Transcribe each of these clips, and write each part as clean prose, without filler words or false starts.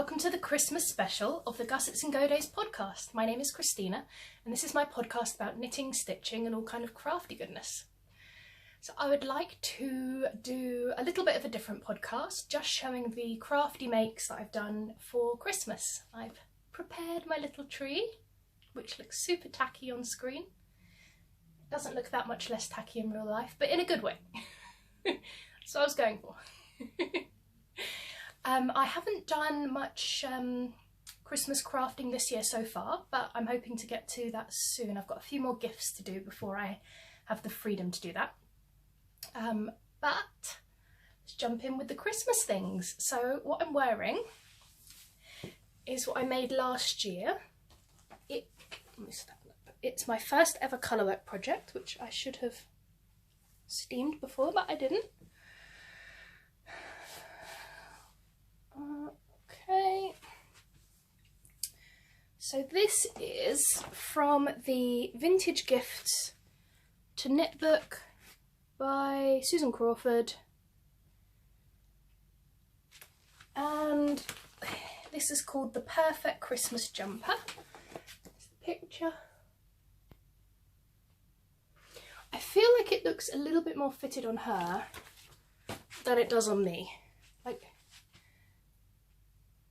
welcome to the Christmas special of the Gussets and Go Days podcast. My name is Christina and this is my podcast about knitting, stitching and all kind of crafty goodness. So I would like to do a little bit of a different podcast, just showing the crafty makes that I've done for Christmas. I've prepared my little tree, which looks super tacky on screen. It doesn't look that much less tacky in real life, but in a good way. That's what I was going for. I haven't done much Christmas crafting this year so far, but I'm hoping to get to that soon. I've got a few more gifts to do before I have the freedom to do that. But let's jump in with the Christmas things. So what I'm wearing is what I made last year. It's my first ever colourwork project, which I should have steamed before, but I didn't. Okay, so this is from the Vintage Gifts to Knit book by Susan Crawford, and this is called The Perfect Christmas Jumper. There's the picture. I feel like it looks a little bit more fitted on her than it does on me. Like,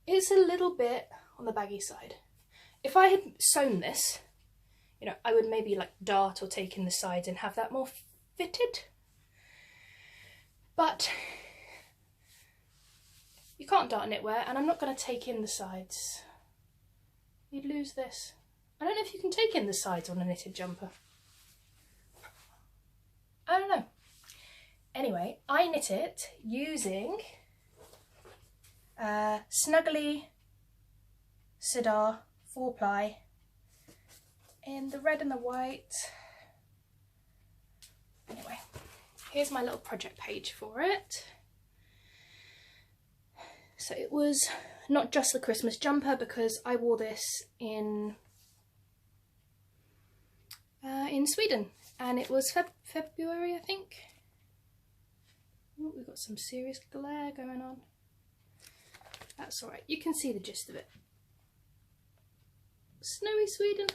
it's a little bit on the baggy side. If I had sewn this, you know, I would maybe like dart or take in the sides and have that more fitted. But you can't dart knitwear, and I'm not going to take in the sides. You'd lose this. I don't know if you can take in the sides on a knitted jumper. I don't know. Anyway, I knit it using Snuggly, Sidar 4-ply in the red and the white. Anyway, here's my little project page for it. So it was not just the Christmas jumper, because I wore this in Sweden, and it was February, I think. Ooh, we've got some serious glare going on. That's alright, you can see the gist of it. Snowy Sweden.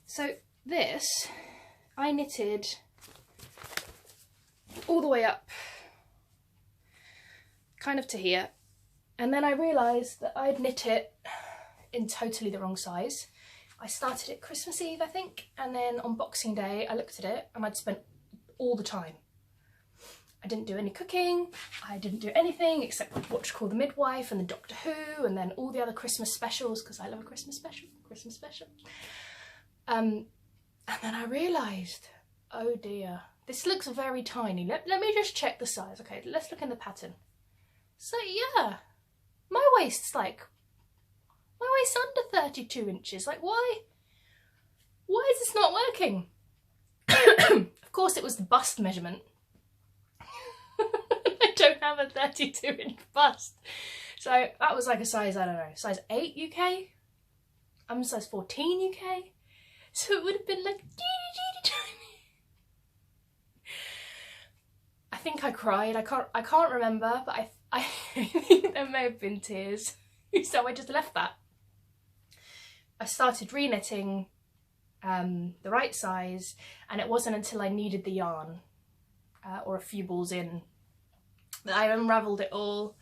So this, I knitted all the way up, kind of to here, and then I realised that I'd knit it in totally the wrong size. I started it Christmas Eve, I think, and then on Boxing Day I looked at it and I'd spent all the time. I didn't do any cooking, I didn't do anything except watch Call the Midwife and the Doctor Who and then all the other Christmas specials, because I love a Christmas special. And then I realised, oh dear, this looks very tiny. Let me just check the size. Okay, let's look in the pattern. So yeah, my waist's under 32 inches. Like, why is this not working? Of course it was the bust measurement. I don't have a 32-inch bust. So that was like a size, I don't know, size 8 UK? I'm size 14 UK? So it would have been like teeny tiny. I think I cried. I can't remember, but I think there may have been tears. So I just left that. I started re-knitting the right size, and it wasn't until I needed the yarn or a few balls in that I unravelled it all,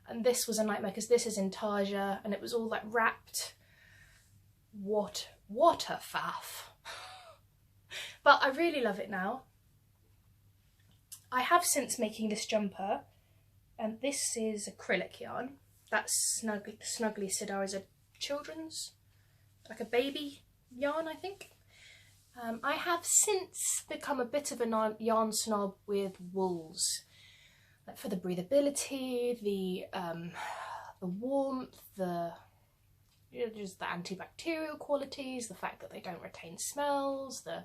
and this was a nightmare because this is intarsia and it was all like wrapped. What a faff. But I really love it now. I have since making this jumper, and this is acrylic yarn. That's Snuggly Sidar is a children's, like a baby yarn, I think. I have since become a bit of a yarn snob with wools, like for the breathability, the warmth, just the antibacterial qualities, the fact that they don't retain smells, I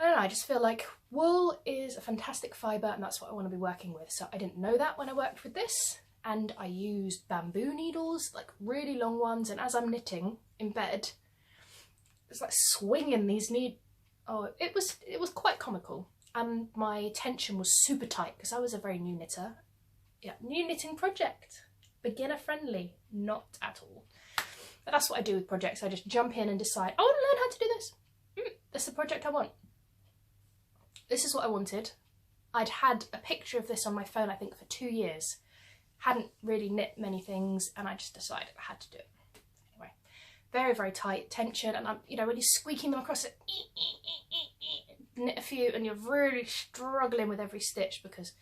don't know, I just feel like wool is a fantastic fibre and that's what I want to be working with. So I didn't know that when I worked with this, and I used bamboo needles, like really long ones, and as I'm knitting in bed, it's like swinging these oh, it was quite comical. And my tension was super tight because I was a very new knitter. Yeah, new knitting project. beginner friendly, not at all. But that's what I do with projects. I just jump in and decide, I want to learn how to do this. That's the project I want. This is what I wanted. I'd had a picture of this on my phone, I think, for 2 years. Hadn't really knit many things, and I just decided I had to do it. Anyway, very, very tight tension, and I'm, you know, when you're squeaking them across it, knit a few, and you're really struggling with every stitch because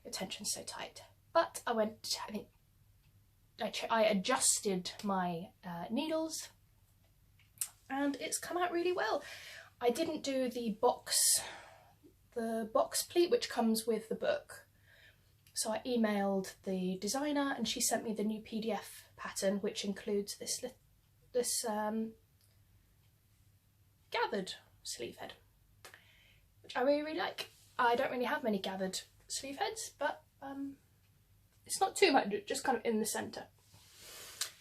your tension's so tight. But I went, I think, I adjusted my needles, and it's come out really well. I didn't do the box pleat which comes with the book, so I emailed the designer and she sent me the new PDF pattern, which includes this gathered sleeve head, which I really, really like. I don't really have many gathered sleeve heads, but it's not too much, just kind of in the centre.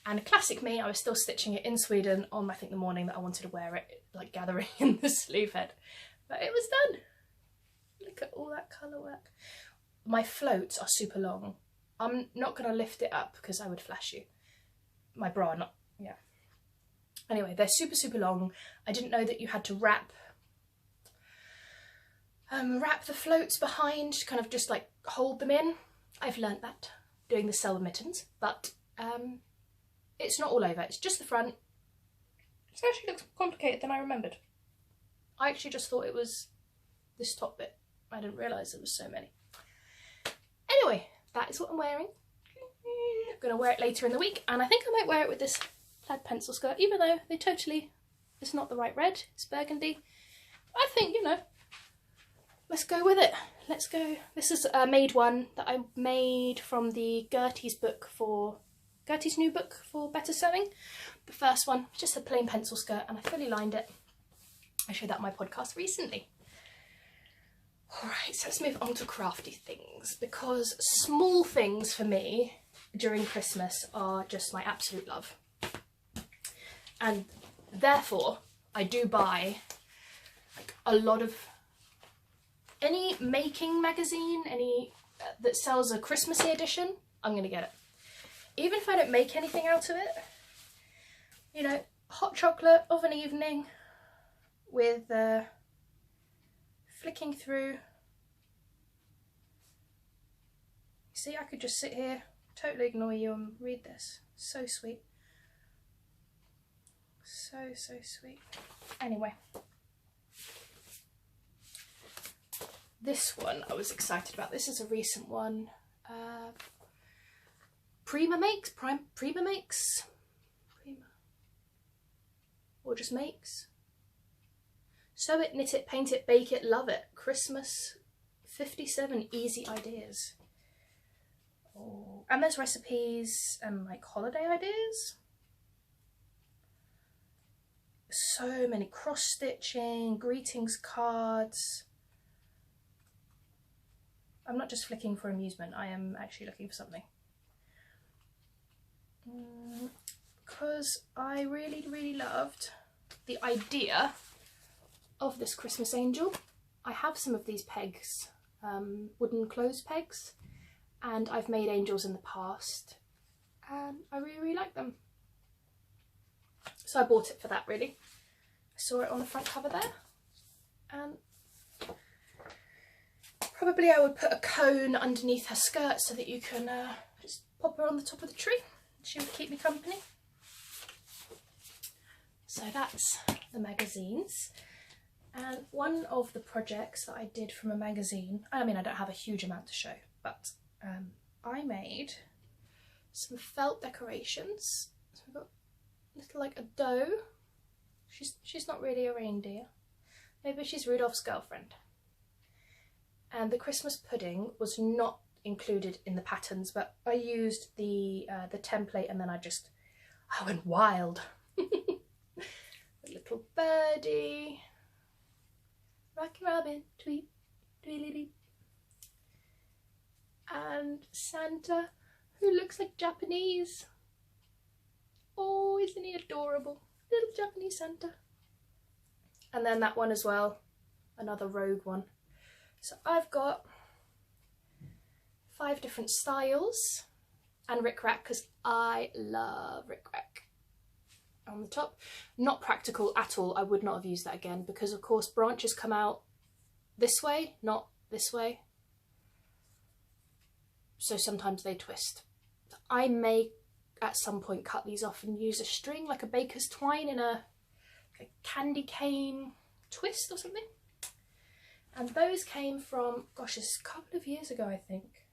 And classic me, I was still stitching it in Sweden on, I think, the morning that I wanted to wear it, like gathering in the sleeve head. But it was done. Look at all that colour work. My floats are super long. I'm not going to lift it up because I would flash you. My bra, not, yeah. Anyway, they're super, super long. I didn't know that you had to wrap the floats behind to kind of just like hold them in. I've learnt that doing the silver mittens, but it's not all over. It's just the front. It actually looks more complicated than I remembered. I actually just thought it was this top bit. I didn't realise there was so many. Anyway, that is what I'm wearing. I'm going to wear it later in the week, and I think I might wear it with this plaid pencil skirt, even though it's not the right red, it's burgundy. I think, you know, let's go with it. Let's go. This is a made one that I made from the Gertie's new book for better sewing. The first one, just a plain pencil skirt, and I fully lined it. I showed that on my podcast recently. Alright, so let's move on to crafty things, because small things for me during Christmas are just my absolute love. And therefore, I do buy like a lot of any making magazine, any that sells a Christmassy edition, I'm going to get it. Even if I don't make anything out of it, you know, hot chocolate of an evening with flicking through. See, I could just sit here, totally ignore you and read this. So sweet. So, so sweet. Anyway. This one I was excited about. This is a recent one. Prima makes? Or just makes? Sew it, knit it, paint it, bake it, love it. Christmas 57 easy ideas. Oh, and there's recipes and like holiday ideas. So many cross stitching, greetings cards. I'm not just flicking for amusement, I am actually looking for something. Because I really, really loved the idea of this Christmas angel. I have some of these pegs, wooden clothes pegs, and I've made angels in the past, and I really, really like them. So I bought it for that, really. I saw it on the front cover there, and probably I would put a cone underneath her skirt so that you can just pop her on the top of the tree. She would keep me company. So that's the magazines. And one of the projects that I did from a magazine, I mean, I don't have a huge amount to show, but I made some felt decorations. So we've got a little, like a doe. She's not really a reindeer. Maybe she's Rudolph's girlfriend. And the Christmas pudding was not included in the patterns, but I used the template, and then I went wild. A little birdie, Rocky Robin, tweet, tweedledee, and Santa, who looks like Japanese. Oh, isn't he adorable? Little Japanese Santa. And then that one as well, another rogue one. So I've got 5 different styles, and rickrack because I love rickrack on the top. Not practical at all. I would not have used that again because of course branches come out this way, not this way. So sometimes they twist. I may at some point cut these off and use a string like a baker's twine in a candy cane twist or something. And those came from, gosh, it's a couple of years ago, I think.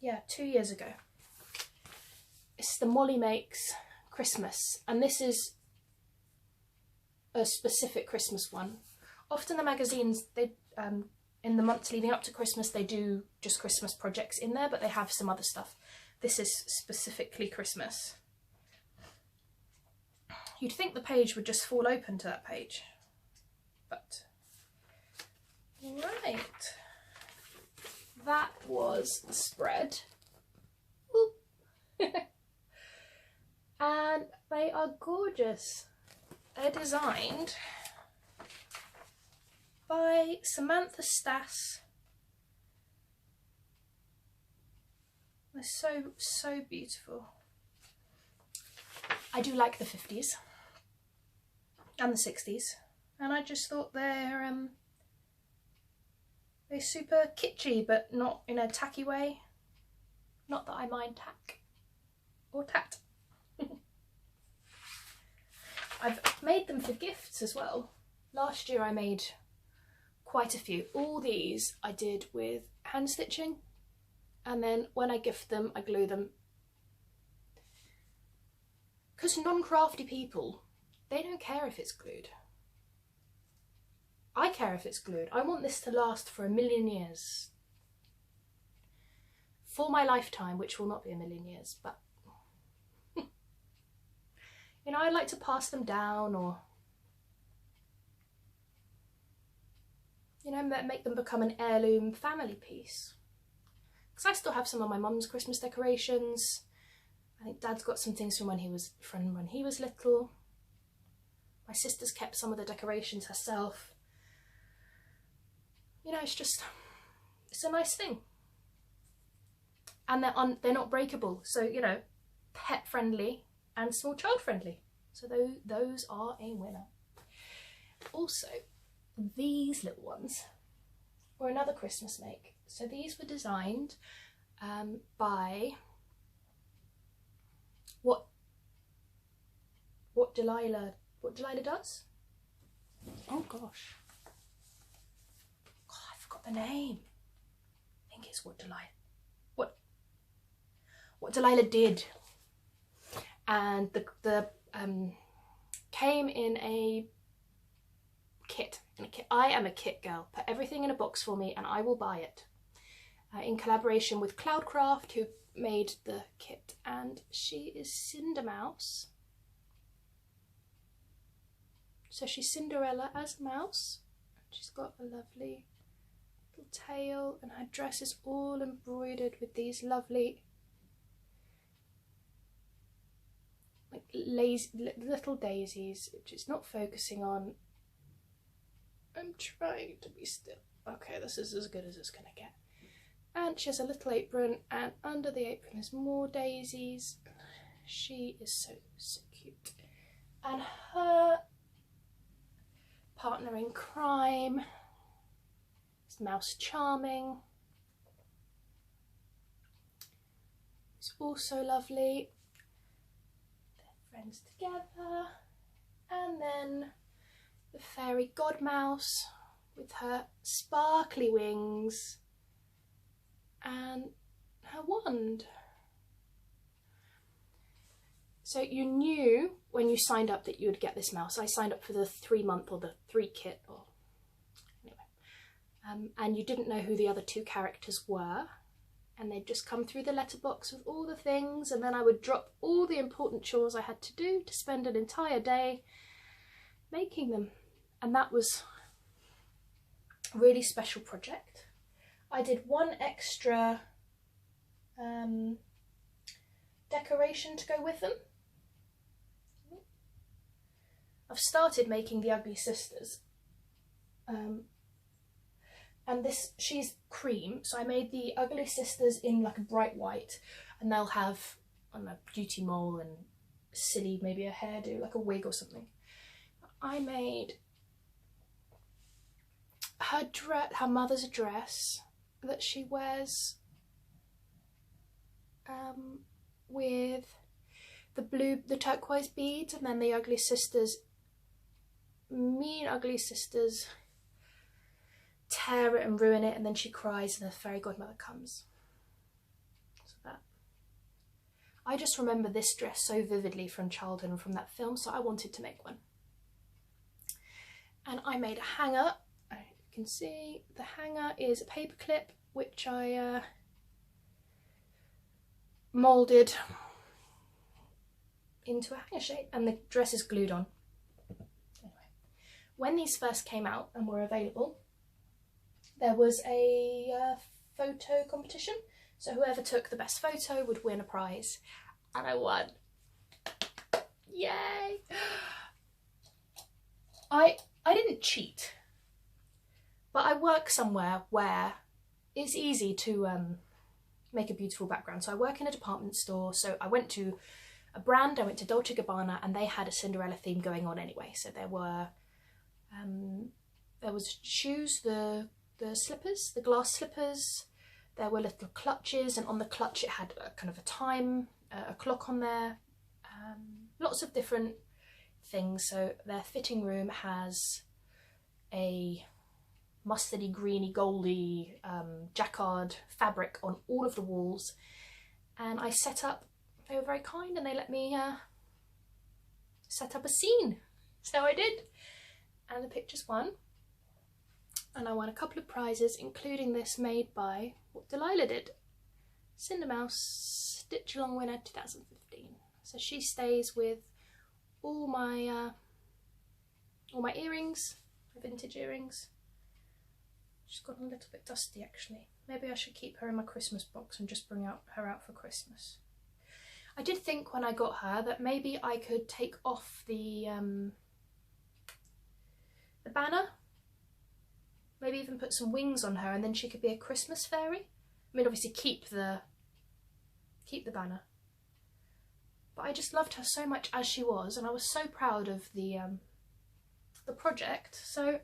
Yeah, 2 years ago. It's the Molly Makes Christmas, and this is a specific Christmas one. Often the magazines, they in the months leading up to Christmas, they do just Christmas projects in there, but they have some other stuff. This is specifically Christmas. You'd think the page would just fall open to that page, but right. That was the spread. And they are gorgeous. They're designed by Samantha Stas. They're so beautiful. I do like the 50s and the 60s, and I just thought they're super kitschy, but not in a tacky way. Not that I mind tack or tat. I've made them for gifts as well. Last year I made quite a few. All these I did with hand stitching, and then when I gift them I glue them. Because non-crafty people, they don't care if it's glued. I care if it's glued. I want this to last for 1,000,000 years. For my lifetime, which will not be 1,000,000 years, but you know, I'd like to pass them down, or you know, make them become an heirloom family piece. Because I still have some of my mum's Christmas decorations. I think Dad's got some things from when he was little. My sister's kept some of the decorations herself. You know, it's a nice thing. And they're not breakable, so you know, pet friendly and small child friendly. So those are a winner. Also, these little ones were another Christmas make. So these were designed by what Delilah does. Oh gosh. God, I forgot the name. I think it's what Delilah Did. And the came in a kit. I am a kit girl. Put everything in a box for me and I will buy it. In collaboration with Cloudcraft, who made the kit, and she is Cindermouse. So she's Cinderella as a mouse. She's got a lovely little tail, and her dress is all embroidered with these lovely like little daisies, which it's not focusing on. I'm trying to be still. Okay, this is as good as it's gonna get. And she has a little apron, and under the apron there's more daisies. She is so cute. And her partner in crime is Mouse Charming. It's also lovely. Friends together. And then the fairy godmouse with her sparkly wings and her wand. So you knew when you signed up that you would get this mouse. I signed up for the 3-month or the 3 kit, or anyway, and you didn't know who the other 2 characters were. And they'd just come through the letterbox with all the things, and then I would drop all the important chores I had to do to spend an entire day making them. And that was a really special project. I did 1 extra decoration to go with them. I've started making the Ugly Sisters. And she's cream, so I made the Ugly Sisters in like a bright white. and they'll have, I don't know, beauty mole and silly, maybe a hairdo, like a wig or something. I made her mother's dress that she wears with the turquoise beads, and then the ugly sisters, mean ugly sisters, tear it and ruin it, and then she cries and the fairy godmother comes. So that. I just remember this dress so vividly from childhood and from that film, so I wanted to make one. And I made a hanger. You can see the hanger is a paper clip which I moulded into a hanger shape, and the dress is glued on. Anyway, when these first came out and were available, there was a photo competition, so whoever took the best photo would win a prize, and I won. Yay! I didn't cheat, but I work somewhere where it's easy to make a beautiful background. So I work in a department store, so I went to a brand, I went to Dolce & Gabbana, and they had a Cinderella theme going on anyway. So there was shoes, the slippers, the glass slippers, there were little clutches, and on the clutch it had a kind of a time, a clock on there, lots of different things. So their fitting room has a mustardy, greeny, goldy jacquard fabric on all of the walls, and I set up, they were very kind and they let me set up a scene. So I did, and the pictures won, and I won a couple of prizes, including this made by what Delilah Did, Cindermouse Stitch Along winner 2015. So she stays with all my earrings, my vintage earrings. She's gotten a little bit dusty actually. Maybe I should keep her in my Christmas box and just bring her out for Christmas. I did think when I got her that maybe I could take off the banner, maybe even put some wings on her, and then she could be a Christmas fairy. I mean, obviously keep the banner, but I just loved her so much as she was, and I was so proud of the project, so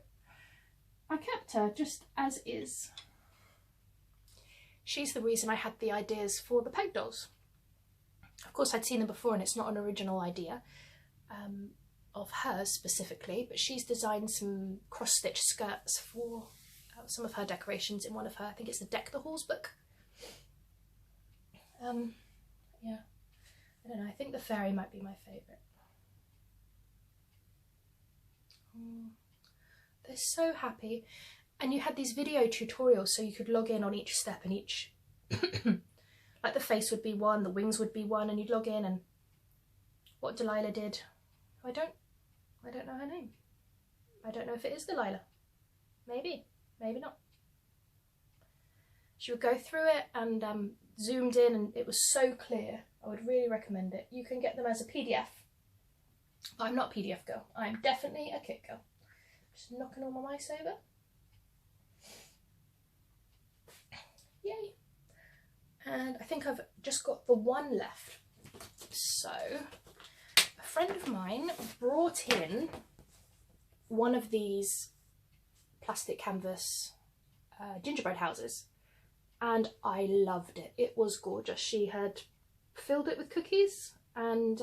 I kept her just as is. She's the reason I had the ideas for the peg dolls. Of course, I'd seen them before, and it's not an original idea of hers specifically, but she's designed some cross-stitch skirts for some of her decorations in one of her, I think it's the Deck the Halls book. Yeah, I don't know, I think the fairy might be my favourite. They're so happy, and you had these video tutorials so you could log in on each step, and each like the face would be one, the wings would be one, and you'd log in, and what Delilah did, I don't know her name. I don't know if it is Delilah. Maybe, maybe not. She would go through it and zoomed in, and it was so clear. I would really recommend it. You can get them as a PDF. But I'm not a PDF girl. I'm definitely a kit girl. Just knocking all my mice over. Yay. And I think I've just got the one left. So, a friend of mine brought in one of these plastic canvas gingerbread houses, and I loved it. It was gorgeous. She had filled it with cookies, and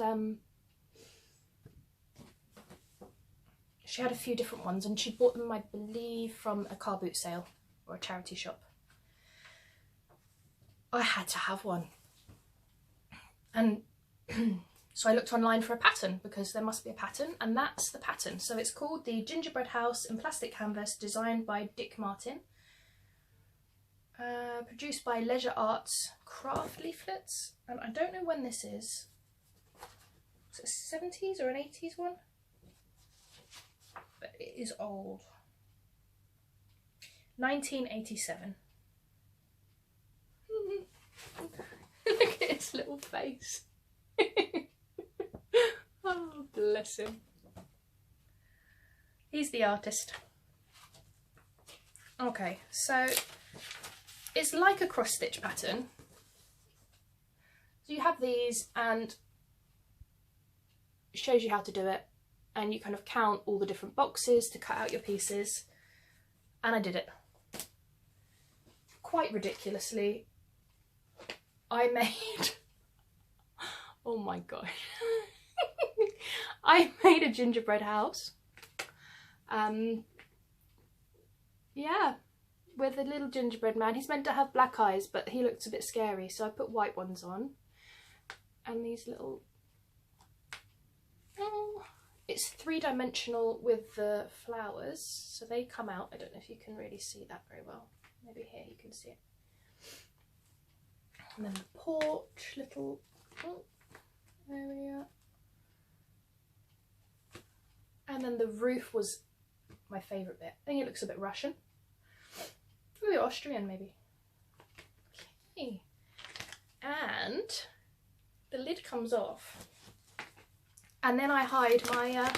she had a few different ones, and she bought them, I believe, from a car boot sale or a charity shop. I had to have one, and so I looked online for a pattern, because there must be a pattern, and that's the pattern. So it's called the Gingerbread House in Plastic Canvas, designed by Dick Martin, produced by Leisure Arts Craft Leaflets, and I don't know when this is. Is it a 70s or an 80s one? But it is old. 1987. Look at his little face. Oh, bless him. He's the artist. Okay, so it's like a cross stitch pattern, So you have these and it shows you how to do it, and you kind of count all the different boxes to cut out your pieces, and I did it. Quite ridiculously, I made, oh my god, I made a gingerbread house. Yeah, with a little gingerbread man. He's meant to have black eyes, but he looks a bit scary, so I put white ones on. And these little, oh, it's 3-dimensional with the flowers, so they come out. I don't know if you can really see that very well. Maybe here you can see it. And then the porch, little, oh, there we are. And then the roof was my favourite bit. I think it looks a bit Russian. Ooh, Austrian maybe. Okay. And the lid comes off. And then I hide my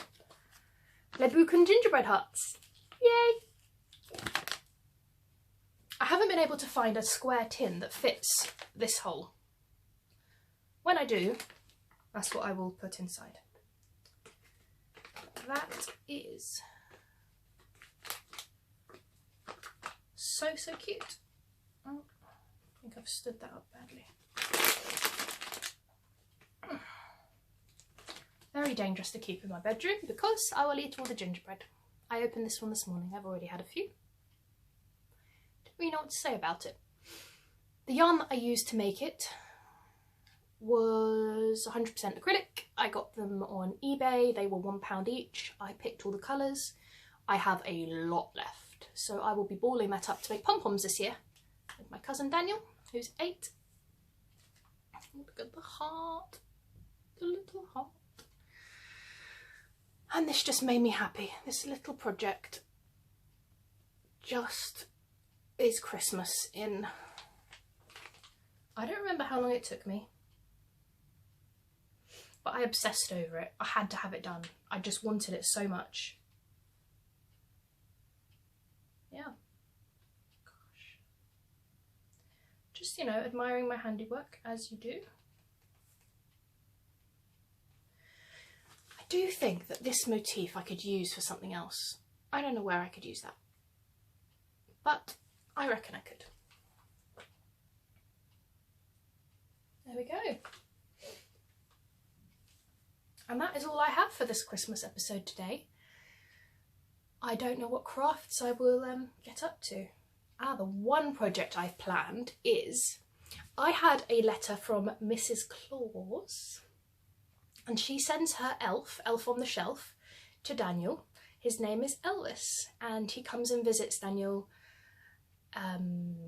Lebuchen gingerbread huts. Yay! I haven't been able to find a square tin that fits this hole. When I do, that's what I will put inside. That is so cute. Oh, I think I've stood that up badly. Very dangerous to keep in my bedroom because I will eat all the gingerbread. I opened this one this morning. I've already had a few. Don't really know what to say about it. The yarn that I used to make it was 100% acrylic. I got them on eBay. They were £1 each. I picked all the colours. I have a lot left, so I will be balling that up to make pom-poms this year with my cousin Daniel, who's 8. Look at the heart, the little heart. And this just made me happy. This little project just is Christmas in, I don't remember how long it took me, but I obsessed over it. I had to have it done. I just wanted it so much. Yeah. Gosh. Just, you know, admiring my handiwork as you do. I do think that this motif I could use for something else. I don't know where I could use that, but I reckon I could. There we go. And that is all I have for this Christmas episode today. I don't know what crafts I will get up to. The one project I've planned is, I had a letter from Mrs. Claus, and she sends her elf on the shelf, to Daniel. His name is Elvis, and he comes and visits Daniel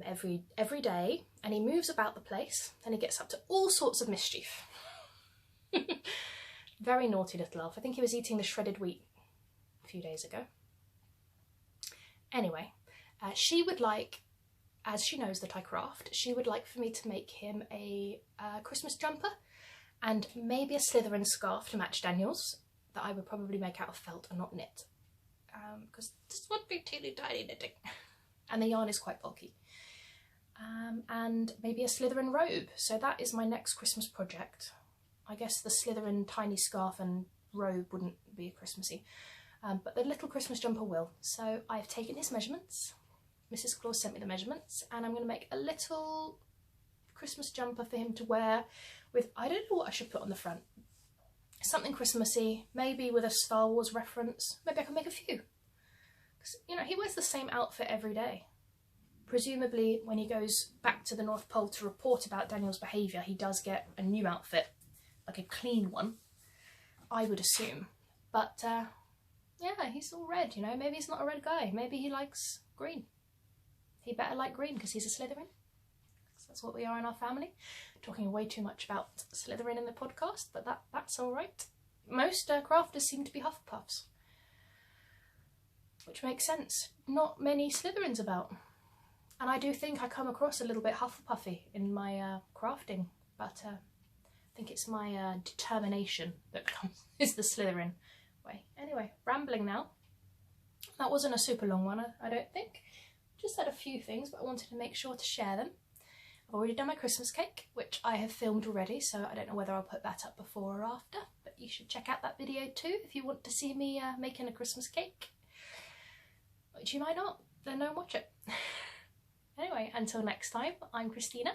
every day, and he moves about the place, and he gets up to all sorts of mischief. Very naughty little elf. I think he was eating the shredded wheat a few days ago. Anyway, she would like, as she knows that I craft, she would like for me to make him a Christmas jumper and maybe a Slytherin scarf to match Daniel's, that I would probably make out of felt and not knit, because this would be teeny tiny knitting and the yarn is quite bulky. And maybe a Slytherin robe. So that is my next Christmas project. I guess the Slytherin tiny scarf and robe wouldn't be Christmassy, but the little Christmas jumper will. So I've taken his measurements. Mrs. Claus sent me the measurements, and I'm going to make a little Christmas jumper for him to wear with, I don't know what I should put on the front. Something Christmassy, maybe with a Star Wars reference. Maybe I can make a few. Because, you know, he wears the same outfit every day. Presumably when he goes back to the North Pole to report about Daniel's behaviour, he does get a new outfit, like a clean one, I would assume. But yeah, he's all red, you know. Maybe he's not a red guy. Maybe he likes green. He better like green because he's a Slytherin. So that's what we are in our family. Talking way too much about Slytherin in the podcast, but that's all right. Most crafters seem to be Hufflepuffs, which makes sense. Not many Slytherins about. And I do think I come across a little bit Hufflepuffy in my crafting, but I think it's my determination that is the Slytherin way. Anyway, rambling now. That wasn't a super long one, I don't think. Just said a few things, but I wanted to make sure to share them. I've already done my Christmas cake, which I have filmed already, so I don't know whether I'll put that up before or after, but you should check out that video too if you want to see me making a Christmas cake, which you might not, then don't watch it. Anyway, until next time, I'm Christina,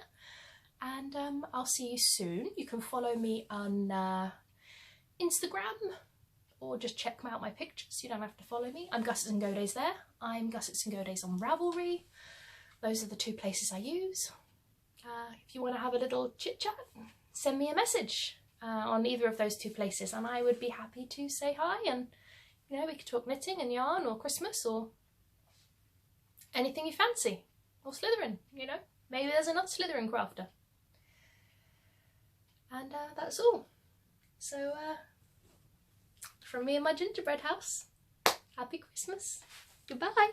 and I'll see you soon. You can follow me on Instagram, or just check out my pictures. You don't have to follow me. I'm Gussets and Go Days there. I'm Gussets and Go Days on Ravelry. Those are the two places I use. If you want to have a little chit chat, send me a message on either of those two places, and I would be happy to say hi, and you know, we could talk knitting and yarn or Christmas or anything you fancy, or Slytherin, you know, maybe there's another Slytherin crafter. And that's all. So from me and my gingerbread house, happy Christmas, goodbye.